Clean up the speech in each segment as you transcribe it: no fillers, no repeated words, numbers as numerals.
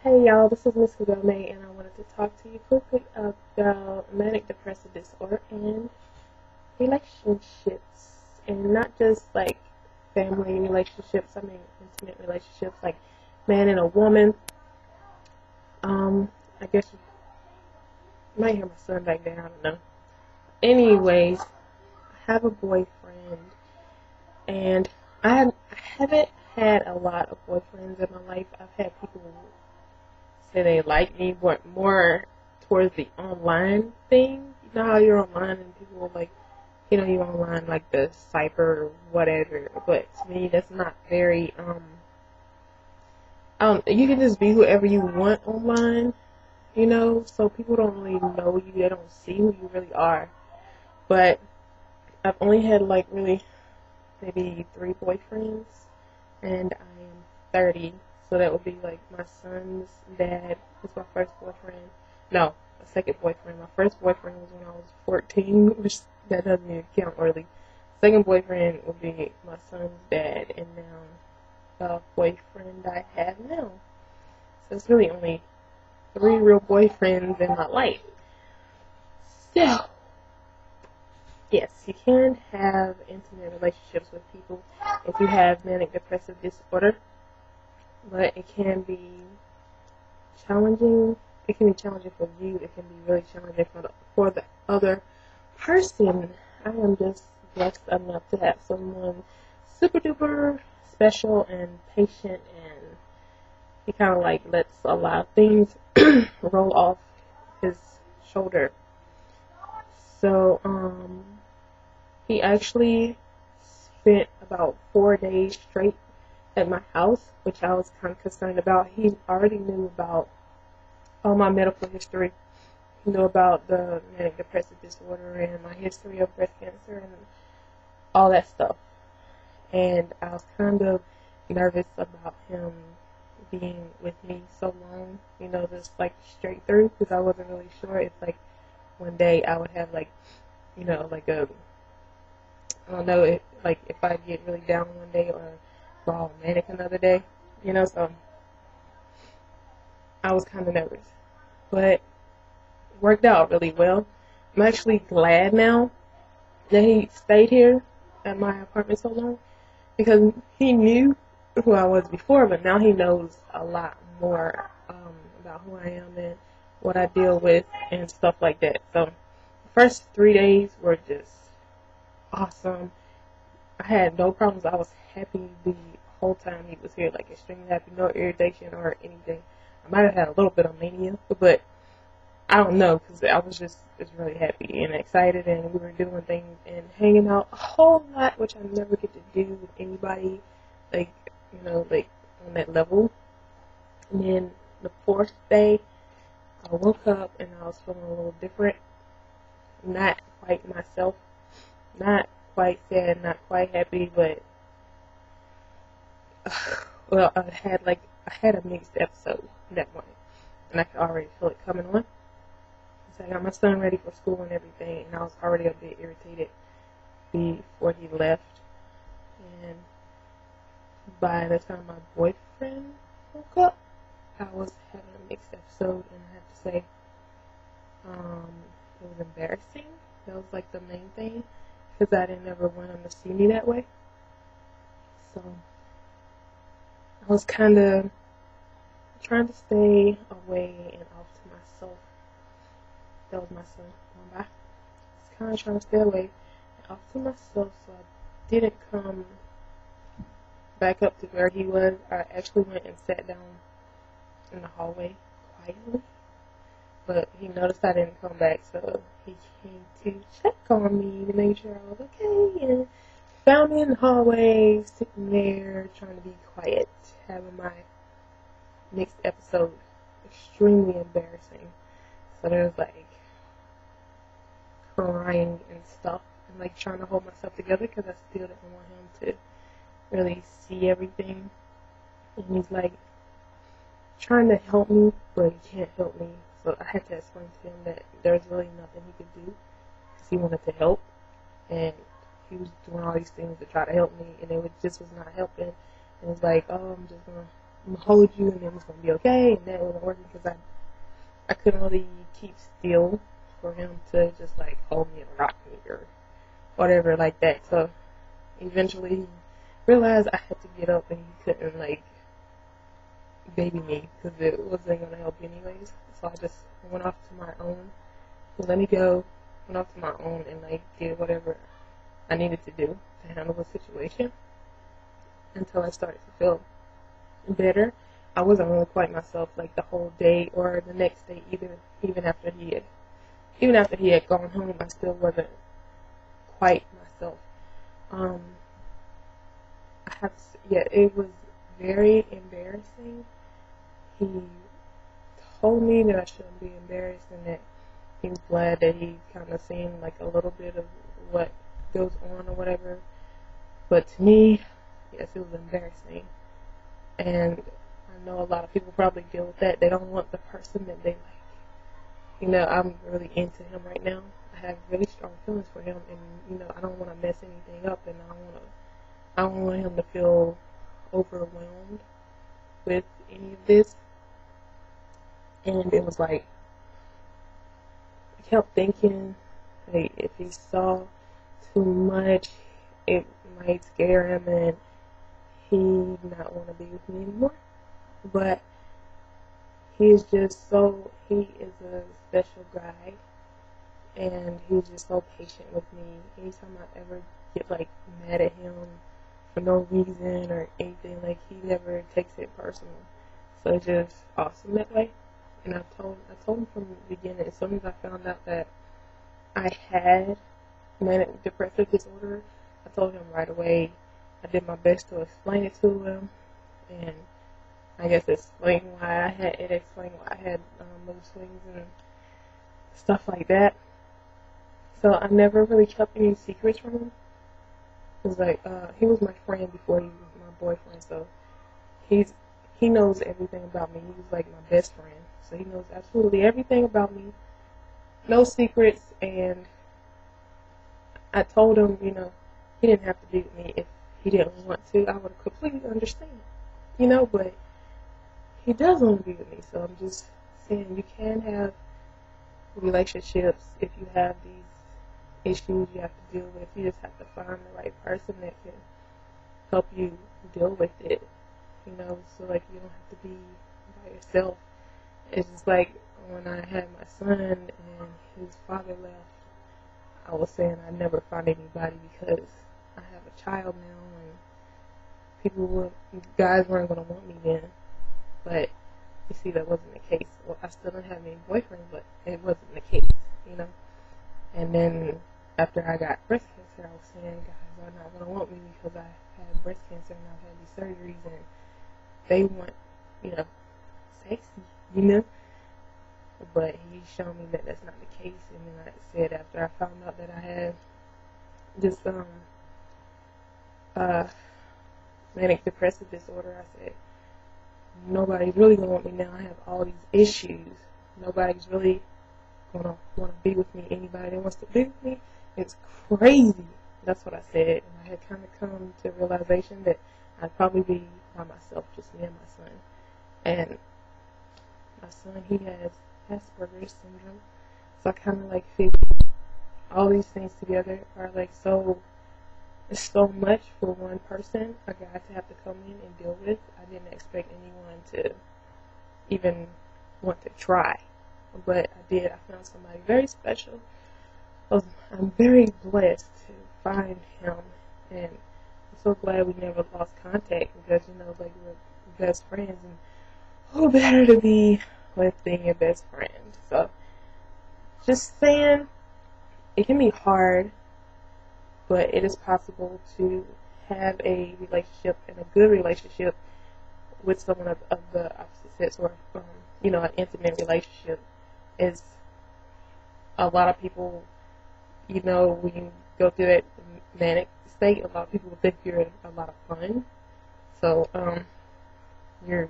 Hey y'all, this is Miss Kagome, and I wanted to talk to you quickly about manic depressive disorder and relationships, and not just like family relationships. I mean intimate relationships, like man and a woman. I guess you might hear my son back there. I don't know. Anyways, I have a boyfriend, and I haven't had a lot of boyfriends in my life. I've had people say they like me, but more towards the online thing. You know how you're online and people like, you're online like the cyber or whatever. But to me, that's not very, you can just be whoever you want online, so people don't really know you. They don't see who you really are. But I've only had like really maybe 3 boyfriends, and I am 30. So that would be like my son's dad was my first boyfriend. No, my second boyfriend. My first boyfriend was when I was 14, which that doesn't even count really. Second boyfriend would be my son's dad, and now the boyfriend I have now. So it's really only 3 real boyfriends in my life. So, yes, you can have intimate relationships with people if you have manic depressive disorder. But it can be challenging. It can be challenging for you. It can be really challenging for the other person. I am just blessed enough to have someone super duper special and patient, and he kind of like lets a lot of things roll off his shoulder. So, he actually spent about 4 days straight at my house, which I was kind of concerned about. He already knew about all my medical history. He knew about the manic depressive disorder and my history of breast cancer and all that stuff. And I was kind of nervous about him being with me so long, just like straight through, because I wasn't really sure if like one day I would have like, like a, I don't know, if I get really down one day or all manic another day, so I was kind of nervous, but it worked out really well. I'm actually glad now that he stayed here at my apartment so long, because he knew who I was before, but now he knows a lot more about who I am and what I deal with and stuff like that. So the first 3 days were just awesome. I had no problems. I was happy the whole time he was here, like extremely happy, no irritation or anything. I might have had a little bit of mania, but I don't know, because I was just really happy and excited, and we were doing things and hanging out a whole lot, which I never get to do with anybody, like on that level. And then the 4th day, I woke up and I was feeling a little different, not quite myself, not quite sad, not quite happy, but well, I had a mixed episode that morning, and I could already feel it coming on. So I got my son ready for school and everything, and I was already a bit irritated before he left. And by the time my boyfriend woke up, I was having a mixed episode, and I have to say, it was embarrassing. That was like the main thing, because I didn't ever want him to see me that way. So I was kind of trying to stay away and off to myself. That was my son going by. I was kind of trying to stay away and off to myself, so I didn't come back up to where he was. I actually went and sat down in the hallway quietly, but he noticed I didn't come back, so he came to check on me to make sure I was okay, and found me in the hallway, sitting there, trying to be quiet, having my next episode. Extremely embarrassing. So there was like crying and stuff, and like trying to hold myself together, because I still didn't want him to really see everything. And he's like trying to help me, but he can't help me. So I had to explain to him that there's really nothing he could do, because he wanted to help, and he was doing all these things to try to help me, and it just was not helping. And it's like, oh, I'm just gonna I'm gonna hold you and it was gonna be okay, and that wasn't working because I couldn't really keep still for him to just like hold me and rock me or whatever like that. So eventually he realized I had to get up and he couldn't like baby me because it wasn't gonna help anyways. So I just went off to my own. He let me go, went off to my own and like did whatever I needed to do to handle the situation until I started to feel better. I wasn't really quite myself like the whole day or the next day either. Even after he had gone home, I still wasn't quite myself. It was very embarrassing. He told me that I shouldn't be embarrassed and that he was glad that he kind of seen like a little bit of what goes on or whatever. But to me, yes, it was embarrassing. And I know a lot of people probably deal with that. They don't want the person that they like. You know, I'm really into him right now. I have really strong feelings for him, and you know, I don't want to mess anything up, and I don't want him to feel overwhelmed with any of this. And it was like, I kept thinking, hey, if he saw too much, it might scare him, and he not want to be with me anymore. But he is a special guy, and he's just so patient with me. Anytime I ever get like mad at him for no reason or anything, like he never takes it personal. So it's just awesome that way. And I told him from the beginning, as soon as I found out that I had Manic Depressive disorder, I told him right away. I did my best to explain it to him, and I guess explain why I had mood swings and stuff like that. So I never really kept any secrets from him. It was like he was my friend before he was my boyfriend, so he knows everything about me. He was like my best friend, so he knows absolutely everything about me. No secrets, and I told him, you know, he didn't have to be with me if he didn't want to. I would completely understand, you know, but he does want to be with me, so I'm just saying you can have relationships if you have these issues you have to deal with. You just have to find the right person that can help you deal with it, you know, so like you don't have to be by yourself. It's just like when I had my son and his father left, I was saying I'd never find anybody because I have a child now, and guys weren't going to want me then. But you see, that wasn't the case. Well, I still didn't have any boyfriends, but it wasn't the case, you know. And then after I got breast cancer, I was saying guys are not going to want me because I had breast cancer and I've had these surgeries, and they want, you know, sexy, you know. But he showed me that that's not the case. And then I said, after I found out that I had this manic depressive disorder, I said, nobody's really gonna want me now. I have all these issues. Nobody's really gonna want to be with me. Anybody that wants to be with me, it's crazy. That's what I said. And I had kind of come to a realization that I'd probably be by myself, just me and my son. And my son, he has Asperger's syndrome. So I kind of like figured all these things together are like it's so much for one person, a guy, to have to come in and deal with. I didn't expect anyone to even want to try, but I did. I found somebody very special. I'm very blessed to find him, and I'm so glad we never lost contact because, you know, like we're best friends, and who better to be with being your best friend? So, just saying, it can be hard, but it is possible to have a relationship, and a good relationship, with someone of the opposite sex, or you know, an intimate relationship. Is a lot of people, you know, when you go through that manic state, a lot of people think you're a lot of fun. So your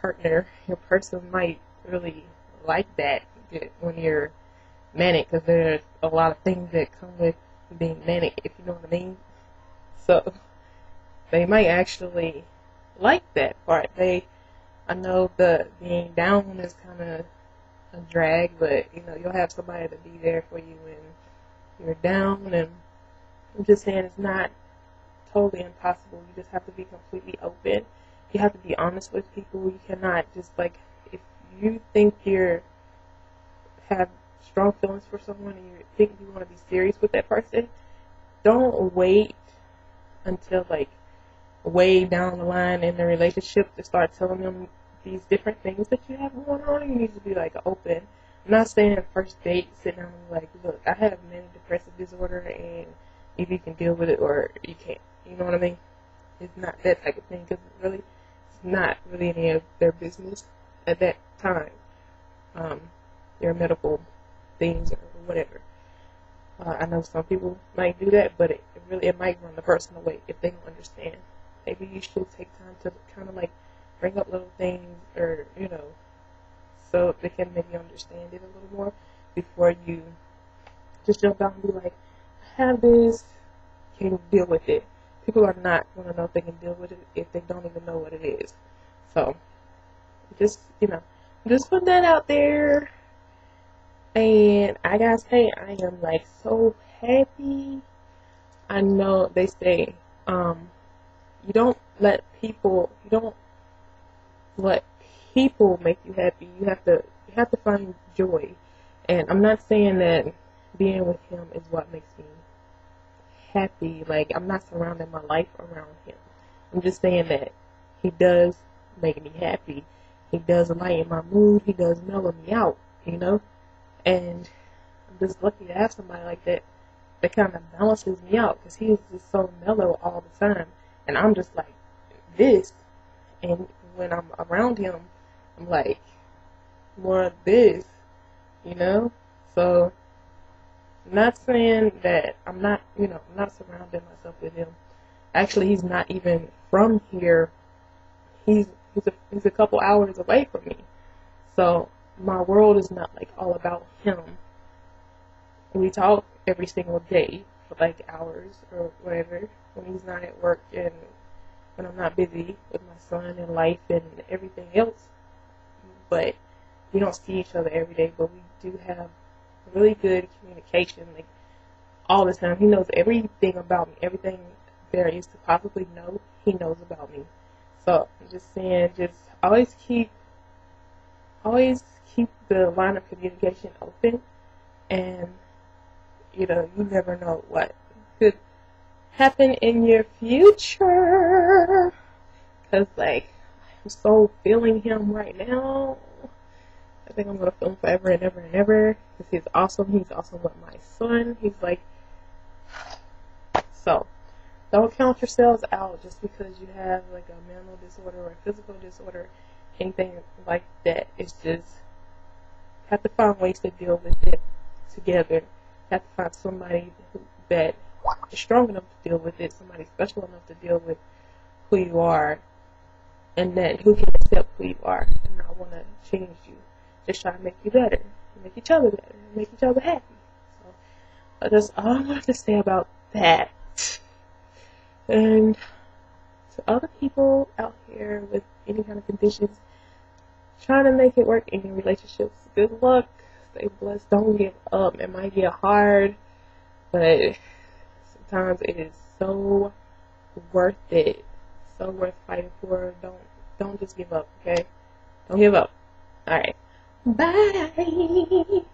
partner, your person might really like that when you're manic, because there's a lot of things that come with being manic, if you know what I mean. So they might actually like that part. I know the being down is kind of a drag, but you'll have somebody to be there for you when you're down. And I'm just saying it's not totally impossible. You just have to be completely open. You have to be honest with people. You cannot just if you think have strong feelings for someone and you think you want to be serious with that person, don't wait until way down the line in the relationship to start telling them these different things that you have going on. You need to be open. I'm not saying first date, sit down and be look, I have manic depressive disorder, and if you can deal with it or you can't. You know what I mean? It's not that type of thing, because it's not really any of their business at that time. Their medical things or whatever. I know some people might do that, but it might run the person away if they don't understand. Maybe you should take time to kind of bring up little things, or so they can maybe understand it a little more before you just jump out and be like, I have this, can you deal with it? People are not going to know if they can deal with it if they don't even know what it is. So just put that out there. And I gotta say, I am so happy. I know they say, you don't let people make you happy. You have to find joy. And I'm not saying that being with him is what makes me happy. I'm not surrounding my life around him. I'm just saying that he does make me happy. He does lighten my mood. He does mellow me out, And I'm just lucky to have somebody like that kind of balances me out, because he's just so mellow all the time. And I'm just this. And when I'm around him, I'm more of this, So I'm not saying that I'm not surrounding myself with him. Actually, he's not even from here. He's a couple hours away from me. So my world is not all about him. We talk every single day for hours or whatever when he's not at work and when I'm not busy with my son and life and everything else. But we don't see each other every day, but we do have really good communication all the time. He knows everything about me, everything there is to possibly know, he knows about me. So I'm just saying, just always keep the line of communication open, and you never know what could happen in your future, because I'm so feeling him right now. I think I'm gonna feel him forever and ever and ever, because he's awesome with my son. He's so don't count yourselves out just because you have a mental disorder or a physical disorder, anything like that. It's just have to find ways to deal with it together. Have to find somebody that is strong enough to deal with it, somebody special enough to deal with who you are, and that who can accept who you are and not want to change you. Just try to make you better, make each other better, make each other happy. So that's all I have to say about that. And to other people out here with any kind of conditions trying to make it work in your relationships, good luck. Stay blessed. Don't give up. It might get hard, but sometimes it is so worth it. So worth fighting for. Don't just give up, okay? Don't give up. Alright. Bye.